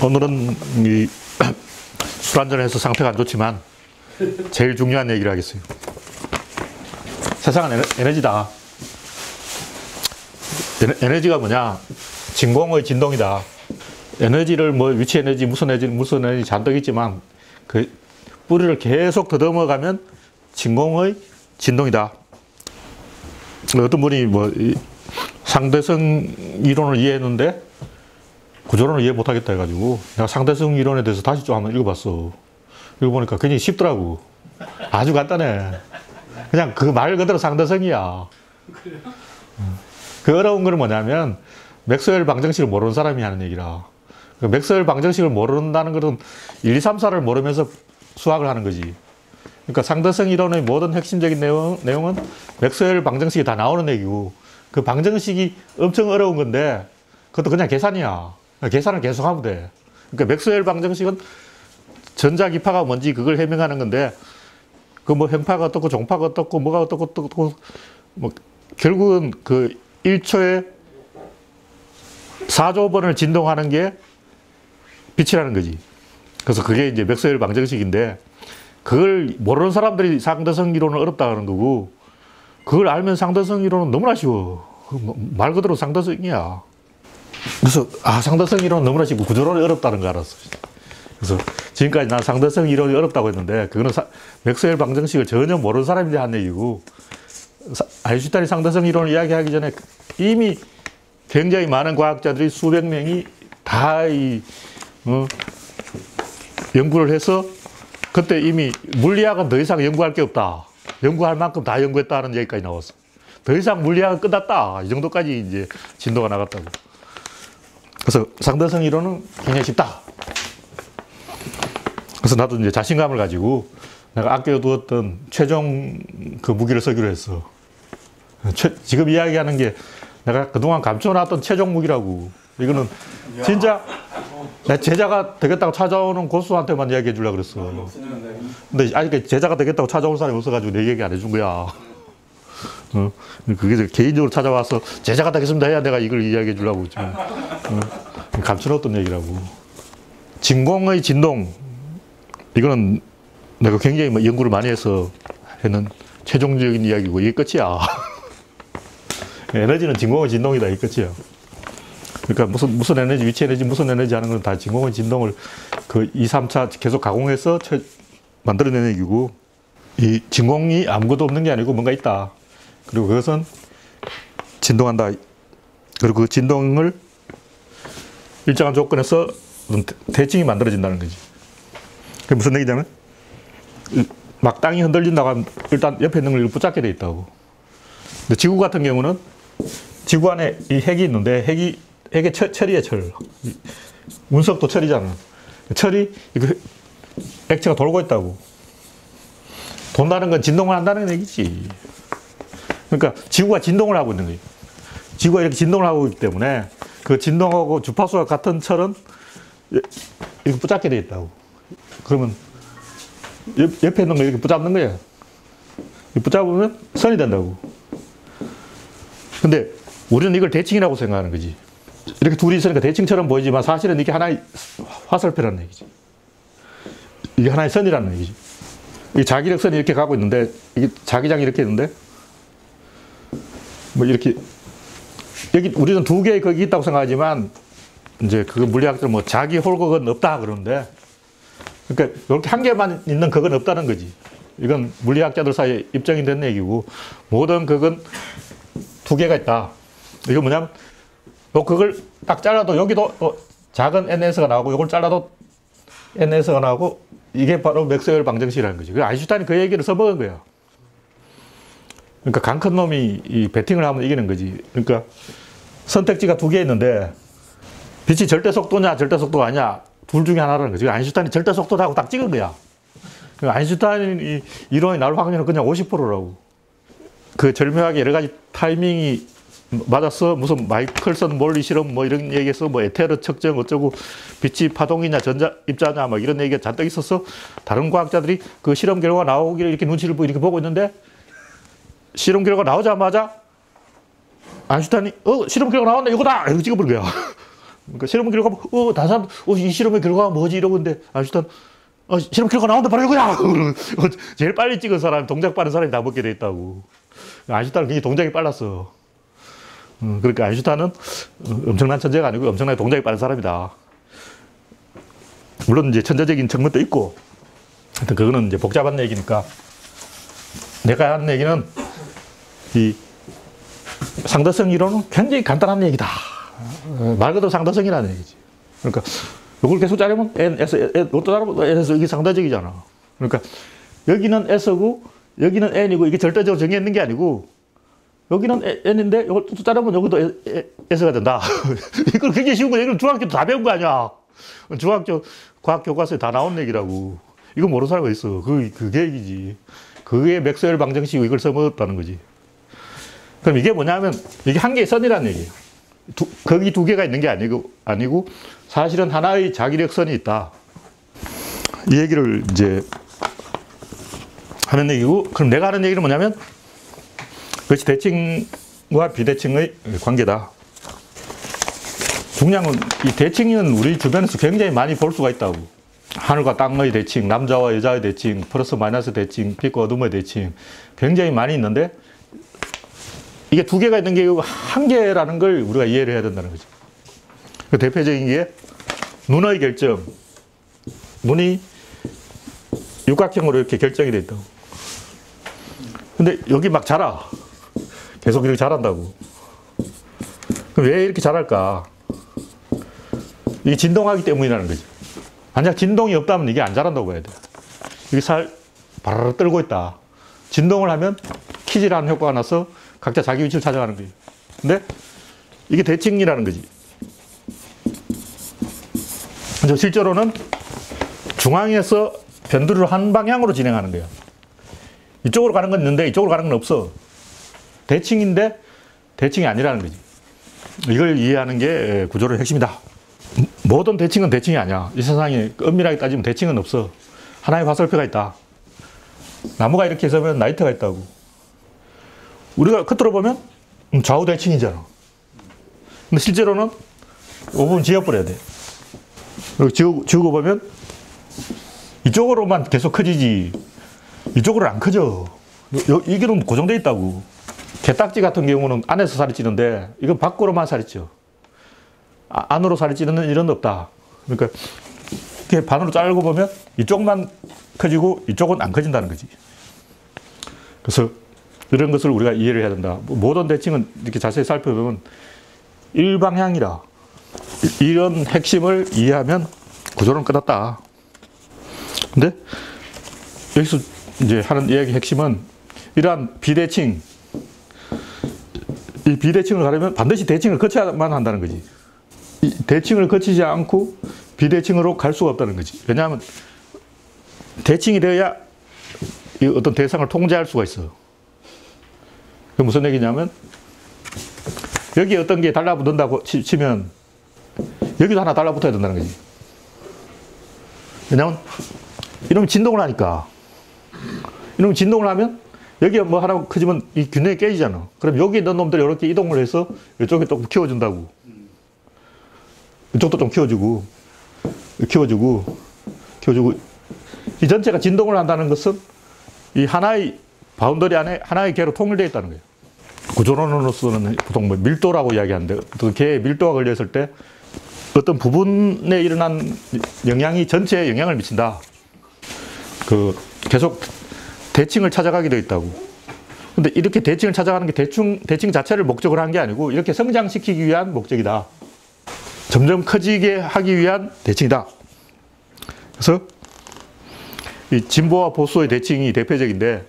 오늘은 술 한잔해서 상태가 안 좋지만 제일 중요한 얘기를 하겠어요. 세상은 에너지다. 에너지가 뭐냐? 진공의 진동이다. 에너지를 뭐 위치 에너지, 무슨 에너지 잔뜩 있지만 그 뿌리를 계속 더듬어가면 진공의 진동이다. 어떤 분이 뭐 상대성 이론을 이해했는데 구조론을 이해 못하겠다 해가지고 내가 상대성 이론에 대해서 다시 좀 한번 읽어봤어. 읽어보니까 굉장히 쉽더라고. 아주 간단해. 그냥 그 말 그대로 상대성이야. 그래요? 그 어려운 건 뭐냐면 맥스웰 방정식을 모르는 사람이 하는 얘기라. 맥스웰 방정식을 모른다는 것은 1, 2, 3, 4를 모르면서 수학을 하는 거지. 그러니까 상대성 이론의 모든 핵심적인 내용은 맥스웰 방정식이 다 나오는 얘기고, 그 방정식이 엄청 어려운 건데 그것도 그냥 계산이야. 계산을 계속하면 돼. 그러니까 맥스웰 방정식은 전자기파가 뭔지 그걸 해명하는 건데, 그 뭐 행파가 어떻고 종파가 어떻고 뭐가 어떻고 뭐 결국은 그 1초에 4조 번을 진동하는 게 빛이라는 거지. 그래서 그게 이제 맥스웰 방정식인데, 그걸 모르는 사람들이 상대성 이론은 어렵다 하는 거고, 그걸 알면 상대성 이론은 너무나 쉬워. 말 그대로 상대성이야. 그래서 상대성 이론은 너무나 쉽고 구조론이 어렵다는 거 알았어. 그래서 지금까지 난 상대성 이론이 어렵다고 했는데, 그거는 맥스웰 방정식을 전혀 모르는 사람이 한 얘기고, 아인슈타인이 상대성 이론을 이야기하기 전에 이미 굉장히 많은 과학자들이 수백 명이 다 연구를 해서, 그때 이미 물리학은 더 이상 연구할 게 없다. 연구할 만큼 다 연구했다는 얘기까지 나왔어. 더 이상 물리학은 끝났다. 이 정도까지 이제 진도가 나갔다고. 그래서 상대성 이론은 굉장히 쉽다. 그래서 나도 이제 자신감을 가지고 내가 아껴두었던 최종 그 무기를 쓰기로 했어. 지금 이야기하는 게 내가 그동안 감춰놨던 최종 무기라고. 이거는 진짜 내 제자가 되겠다고 찾아오는 고수한테만 이야기해 주려고 그랬어. 근데 아직 제자가 되겠다고 찾아올 사람이 없어가지고 내 얘기 안 해준 거야. 그게 개인적으로 찾아와서 제자가 되겠습니다 해야 내가 이걸 이야기해 주려고 지금. 감춰놓았던 얘기라고. 진공의 진동. 이거는 내가 굉장히 연구를 많이 해서 하는 최종적인 이야기고, 이게 끝이야. 에너지는 진공의 진동이다. 이게 끝이야. 그러니까 무슨 에너지, 위치 에너지, 무슨 에너지 하는 건 다 진공의 진동을 그 2, 3차 계속 가공해서 만들어낸 얘기고, 이 진공이 아무것도 없는 게 아니고 뭔가 있다. 그리고 그것은 진동한다. 그리고 그 진동을 일정한 조건에서 대칭이 만들어진다는 거지. 그게 무슨 얘기냐면, 막 땅이 흔들린다고 하면 일단 옆에 있는 걸 붙잡게 돼 있다고. 근데 지구 같은 경우는 지구 안에 이 핵이 있는데, 핵의 철이야, 철. 운석도 철이잖아. 철이 액체가 돌고 있다고. 돈다는 건 진동을 한다는 얘기지. 그러니까 지구가 진동을 하고 있는 거예요. 지구가 이렇게 진동을 하고 있기 때문에 그 진동하고 주파수가 같은 철은 이렇게 붙잡게 돼 있다고. 그러면 옆에 있는 거 이렇게 붙잡는 거야. 붙잡으면 선이 된다고. 근데 우리는 이걸 대칭이라고 생각하는 거지. 이렇게 둘이 있으니까 대칭처럼 보이지만 사실은 이게 하나의 화살표라는 얘기지. 이게 하나의 선이라는 얘기지. 이 자기력선이 이렇게 가고 있는데, 이게 자기장이 이렇게 있는데, 뭐 이렇게, 여기 우리는 두 개의 거기 있다고 생각하지만, 이제 그 물리학者뭐 자기 홀극은 없다 그러는데, 그러니까 이렇게 한 개만 있는 극은 없다는 거지. 이건 물리학자들 사이에 입증이 된 얘기고, 모든 극은 두 개가 있다. 이건 뭐냐면, 그걸 딱 잘라도 여기도 작은 NS가 나오고, 이걸 잘라도 NS가 나오고, 이게 바로 맥스웰 방정식이라는 거지. 아인슈타인이 그 얘기를 써먹은 거야. 그러니까 강 큰 놈이 이 배팅을 하면 이기는 거지. 그러니까 선택지가 두 개 있는데, 빛이 절대 속도냐 절대 속도가 아니냐, 둘 중에 하나라는 거지. 아인슈타인이 절대 속도라고 딱 찍은 거야. 아인슈타인 이론이 나올 확률은 그냥 50%라고. 그 절묘하게 여러 가지 타이밍이 맞았어. 무슨 마이클슨 몰리 실험 뭐 이런 얘기해서 뭐 에테르 측정 어쩌고, 빛이 파동이냐 전자 입자냐 막 이런 얘기가 잔뜩 있었어. 다른 과학자들이 그 실험 결과가 나오기를 이렇게 눈치를 이렇게 보고 있는데, 실험 결과 나오자마자 아인슈타인이 실험 결과 나왔네 이거다 이렇게 찍어버린 거야. 그러니까 실험 결과가, 다른 사람, 이 실험의 결과가 뭐지? 이러고 있는데, 아인슈타인, 실험 결과 나온다, 바로 이거야! 제일 빨리 찍은 사람, 동작 빠른 사람이 다 먹게 돼 있다고. 아인슈타인은 굉장히 동작이 빨랐어. 그러니까 아인슈타인은 엄청난 천재가 아니고 엄청나게 동작이 빠른 사람이다. 물론 이제 천재적인 측면도 있고, 하여튼 그거는 이제 복잡한 얘기니까. 내가 하는 얘기는 이 상대성 이론은 굉장히 간단한 얘기다. 말 그대로 상대성이라는 얘기지. 그러니까 이걸 계속 자르면 n에서 이것도 자르면 n에서 이게 상대적이잖아. 그러니까 여기는 s고 여기는 n이고 이게 절대적으로 정해있는 게 아니고 여기는 n인데 이걸 또 자르면 여기도 s가 된다. 이걸 굉장히 쉬운 거야. 이걸 중학교 다 배운 거 아니야. 중학교 과학 교과서에 다 나온 얘기라고. 이거 모르는 사람이 있어. 그게 얘기지. 그게 맥스웰 방정식이고 이걸 써먹었다는 거지. 그럼 이게 뭐냐면 이게 한 개의 선이라는 얘기예요. 거기 두 개가 있는 게 아니고 사실은 하나의 자기력선이 있다. 이 얘기를 이제 하는 얘기고, 그럼 내가 하는 얘기는 뭐냐면 그것이 대칭과 비대칭의 관계다. 중요한 건 이 대칭은 우리 주변에서 굉장히 많이 볼 수가 있다고. 하늘과 땅의 대칭, 남자와 여자의 대칭, 플러스 마이너스 대칭, 빛과 어둠의 대칭 굉장히 많이 있는데 이게 두 개가 있는 게 한 개라는 걸 우리가 이해를 해야 된다는 거죠. 그 대표적인 게 눈의 결정. 눈이 육각형으로 이렇게 결정이 돼 있다고. 근데 여기 막 자라. 계속 이렇게 자란다고. 그럼 왜 이렇게 자랄까? 이게 진동하기 때문이라는 거죠. 만약 진동이 없다면 이게 안 자란다고 해야 돼. 이게 바르르 떨고 있다. 진동을 하면 키즈라는 효과가 나서 각자 자기 위치를 찾아가는 거예요. 근데 이게 대칭이라는 거지. 실제로는 중앙에서 변두리를 한 방향으로 진행하는 거예요. 이쪽으로 가는 건 있는데 이쪽으로 가는 건 없어. 대칭인데 대칭이 아니라는 거지. 이걸 이해하는 게 구조론의 핵심이다. 모든 대칭은 대칭이 아니야. 이 세상에 엄밀하게 따지면 대칭은 없어. 하나의 화살표가 있다. 나무가 이렇게 있으면 나이트가 있다고. 우리가 겉으로 보면 좌우 대칭이잖아. 근데 실제로는 이 부분 지워버려야 돼. 지우고 보면 이쪽으로만 계속 커지지 이쪽으로 안 커져. 이게 고정되어 있다고. 게딱지 같은 경우는 안에서 살이 찌는데 이건 밖으로만 살이 쪄. 안으로 살이 찌는 일은 없다. 그러니까 이렇게 반으로 자르고 보면 이쪽만 커지고 이쪽은 안 커진다는 거지. 그래서 이런 것을 우리가 이해를 해야 된다. 모든 대칭은 이렇게 자세히 살펴보면 일방향이라. 이런 핵심을 이해하면 구조론 끝났다. 근데 여기서 이제 하는 이야기 핵심은 이러한 비대칭, 이 비대칭을 가려면 반드시 대칭을 거쳐야만 한다는 거지. 이 대칭을 거치지 않고 비대칭으로 갈 수가 없다는 거지. 왜냐하면 대칭이 되어야 이 어떤 대상을 통제할 수가 있어. 그게 무슨 얘기냐면 여기에 어떤 게 달라붙는다고 치면 여기도 하나 달라붙어야 된다는 거지. 왜냐하면 이놈이 진동을 하니까. 이놈이 진동을 하면 여기에 뭐 하나 커지면 이 균형이 깨지잖아. 그럼 여기 있는 놈들이 이렇게 이동을 해서 이쪽에 또 키워준다고. 이쪽도 좀 키워주고, 이 전체가 진동을 한다는 것은 이 하나의 바운더리 안에 하나의 개로 통일되어 있다는 거예요. 구조론으로서는 보통 뭐 밀도라고 이야기하는데 어떤 개의 밀도가 걸렸을 때 어떤 부분에 일어난 영향이 전체에 영향을 미친다. 계속 대칭을 찾아가게 되어 있다고. 근데 이렇게 대칭을 찾아가는 게 대칭 자체를 목적으로 한 게 아니고 이렇게 성장시키기 위한 목적이다. 점점 커지게 하기 위한 대칭이다. 그래서 이 진보와 보수의 대칭이 대표적인데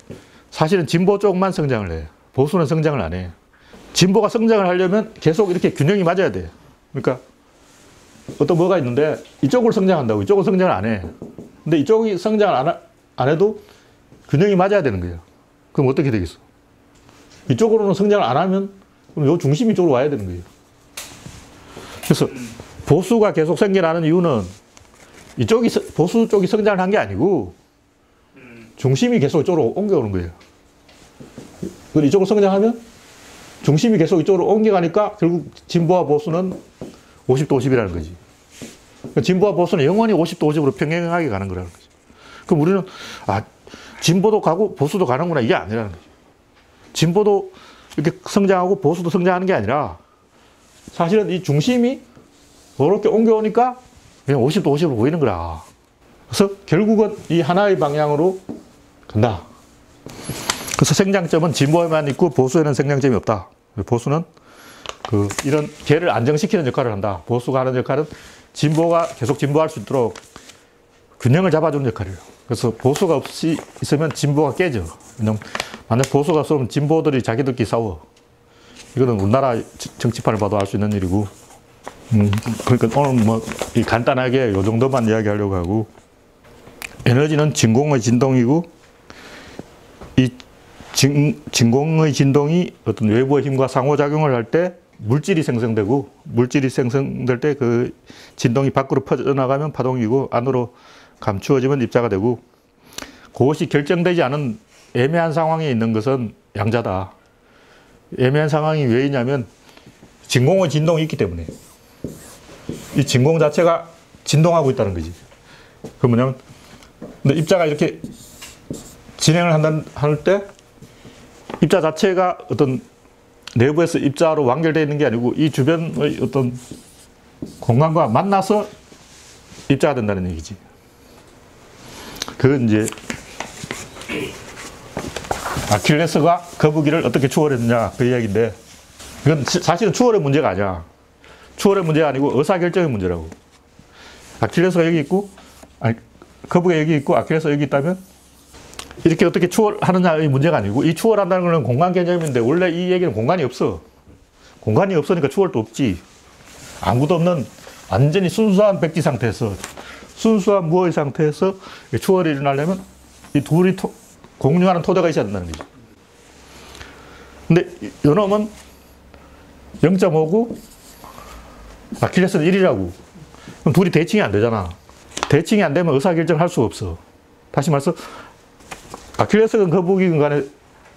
사실은 진보 쪽만 성장을 해. 보수는 성장을 안 해. 진보가 성장을 하려면 계속 이렇게 균형이 맞아야 돼. 그러니까 어떤 뭐가 있는데 이쪽으로 성장한다고. 이쪽은 성장을 안 해. 근데 이쪽이 성장을 안 해도 균형이 맞아야 되는 거예요. 그럼 어떻게 되겠어? 이쪽으로는 성장을 안 하면 그럼 요 중심이 이쪽으로 와야 되는 거예요. 그래서 보수가 계속 생겨나는 이유는 보수 쪽이 성장을 한 게 아니고 중심이 계속 이쪽으로 옮겨오는 거예요. 이쪽으로 성장하면 중심이 계속 이쪽으로 옮겨가니까 결국 진보와 보수는 50대 50이라는 거지. 그러니까 진보와 보수는 영원히 50대 50으로 평행하게 가는 거라는 거지. 그럼 우리는, 진보도 가고 보수도 가는구나. 이게 아니라는 거지. 진보도 이렇게 성장하고 보수도 성장하는 게 아니라 사실은 이 중심이 그렇게 옮겨오니까 그냥 50대 50으로 보이는 거라. 그래서 결국은 이 하나의 방향으로 간다. 그래서 생장점은 진보에만 있고 보수에는 생장점이 없다. 보수는 이런 개를 안정시키는 역할을 한다. 보수가 하는 역할은 진보가 계속 진보할 수 있도록 균형을 잡아주는 역할이에요. 그래서 보수가 없이 있으면 진보가 깨져. 왜냐면 만약 보수가 없으면 진보들이 자기들끼리 싸워. 이거는 우리나라 정치판을 봐도 알 수 있는 일이고. 그러니까 오늘 뭐 간단하게 이 정도만 이야기하려고 하고, 에너지는 진공의 진동이고, 이 진공의 진동이 어떤 외부의 힘과 상호작용을 할 때 물질이 생성되고, 물질이 생성될 때 그 진동이 밖으로 퍼져나가면 파동이고, 안으로 감추어지면 입자가 되고, 그것이 결정되지 않은 애매한 상황에 있는 것은 양자다. 애매한 상황이 왜 있냐면 진공의 진동이 있기 때문에. 이 진공 자체가 진동하고 있다는 거지. 그 뭐냐면, 근데 입자가 이렇게 진행을 할 때 입자 자체가 어떤 내부에서 입자로 완결되어 있는 게 아니고 이 주변의 어떤 공간과 만나서 입자가 된다는 얘기지. 그건 이제 아킬레스가 거북이를 어떻게 추월했느냐 그 이야기인데, 이건 사실은 추월의 문제가 아니야. 추월의 문제가 아니고 의사결정의 문제라고. 아킬레스가 여기 있고, 거북이가 여기 있고 아킬레스가 여기 있다면 이렇게 어떻게 추월하느냐의 문제가 아니고, 이 추월한다는 것은 공간 개념인데 원래 이 얘기는 공간이 없어. 공간이 없으니까 추월도 없지. 아무도 없는 완전히 순수한 백지 상태에서, 순수한 무의 상태에서 추월이 일어나려면 이 둘이 공유하는 토대가 있어야 된다는 거지. 근데 요놈은 0.5고 아킬레스는 1이라고. 그럼 둘이 대칭이 안 되잖아. 대칭이 안 되면 의사결정을 할 수가 없어. 다시 말해서 아킬레스건 거북이건 간에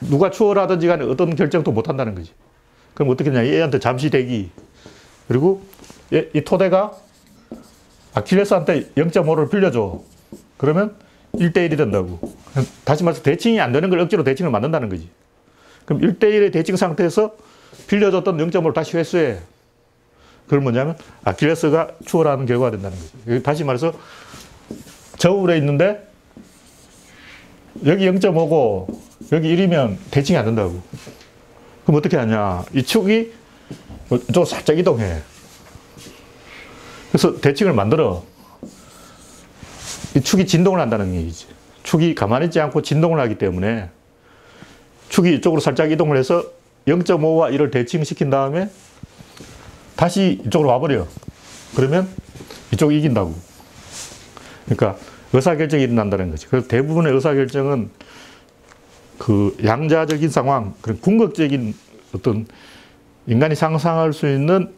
누가 추월하든지 간에 어떤 결정도 못 한다는 거지. 그럼 어떻게 했냐. 얘한테 잠시 대기. 그리고 이 토대가 아킬레스한테 0.5를 빌려줘. 그러면 1대1이 된다고. 다시 말해서 대칭이 안 되는 걸 억지로 대칭을 만든다는 거지. 그럼 1대1의 대칭 상태에서 빌려줬던 0.5를 다시 회수해. 그건 뭐냐면 아킬레스가 추월하는 결과가 된다는 거지. 다시 말해서 저울에 있는데 여기 0.5고 여기 1이면 대칭이 안 된다고. 그럼 어떻게 하냐. 이 축이 좀 살짝 이동해. 그래서 대칭을 만들어. 이 축이 진동을 한다는 얘기지. 축이 가만히 있지 않고 진동을 하기 때문에 축이 이쪽으로 살짝 이동을 해서 0.5와 1을 대칭시킨 다음에 다시 이쪽으로 와버려. 그러면 이쪽이 이긴다고. 그러니까 의사결정이 일어난다는 거지. 그래서 대부분의 의사결정은 그 양자적인 상황, 그런 궁극적인 어떤 인간이 상상할 수 있는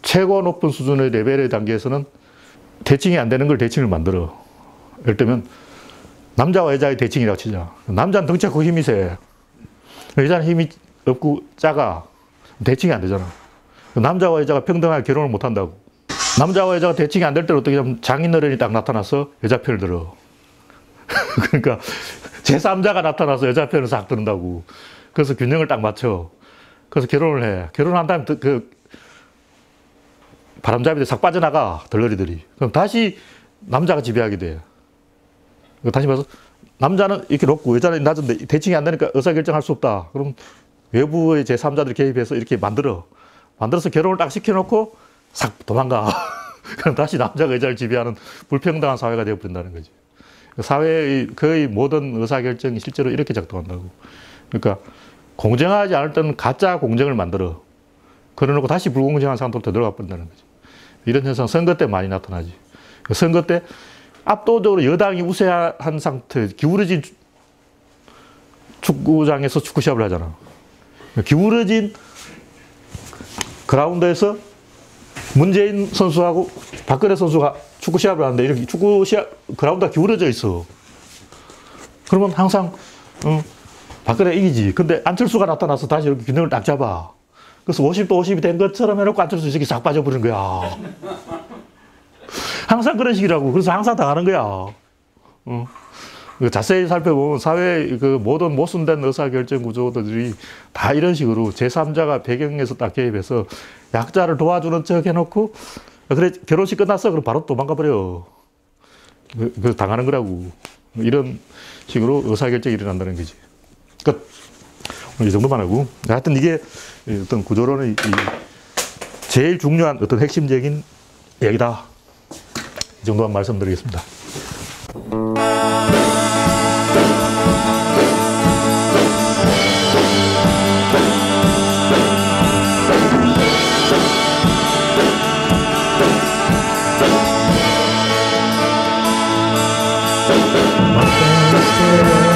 최고 높은 수준의 레벨의 단계에서는 대칭이 안 되는 걸 대칭을 만들어. 예를 들면 남자와 여자의 대칭이라고 치자. 남자는 덩치가 크고 힘이 세. 여자는 힘이 없고 작아. 대칭이 안 되잖아. 남자와 여자가 평등하게 결혼을 못 한다고. 남자와 여자가 대칭이 안 될 때는 어떻게 하면 장인어른이 딱 나타나서 여자 편을 들어. 그러니까 제3자가 나타나서 여자 편을 싹 든다고. 그래서 균형을 딱 맞춰. 그래서 결혼을 해. 결혼한 다음에 그 바람잡이들이 싹 빠져나가, 덜러리들이. 그럼 다시 남자가 지배하게 돼. 다시 말해서 남자는 이렇게 높고 여자는 낮은데 대칭이 안 되니까 의사결정할 수 없다. 그럼 외부의 제3자들이 개입해서 이렇게 만들어서 결혼을 딱 시켜놓고 싹 도망가. 그럼 다시 남자가 여자를 지배하는 불평등한 사회가 되어버린다는 거지. 사회의 거의 모든 의사결정이 실제로 이렇게 작동한다고. 그러니까 공정하지 않을 때는 가짜 공정을 만들어. 그러놓고 다시 불공정한 상태로 되돌아가 버린다는 거지. 이런 현상 선거 때 많이 나타나지. 선거 때 압도적으로 여당이 우세한 상태, 기울어진 축구장에서 축구 시합을 하잖아. 기울어진 그라운드에서 문재인 선수하고 박근혜 선수가 축구 시합을 하는데 이렇게 축구 시합 그라운드가 기울어져 있어. 그러면 항상 박근혜 이기지. 근데 안철수가 나타나서 다시 이렇게 균형을 딱 잡아. 그래서 50도 50이 된 것처럼 해놓고 앉아서 이렇게 싹 빠져버리는 거야. 항상 그런 식이라고. 그래서 항상 당하는 거야. 자세히 살펴보면 사회의 그 모든 모순된 의사결정 구조들이 다 이런 식으로 제3자가 배경에서 딱 개입해서 약자를 도와주는 척 해놓고, 그래, 결혼식 끝났어. 그럼 바로 도망가 버려. 그 당하는 거라고. 이런 식으로 의사결정이 일어난다는 거지. 그러니까 이 정도만 하고. 하여튼 이게 어떤 구조론의 제일 중요한 어떤 핵심적인 얘기다. 이 정도만 말씀드리겠습니다. Stay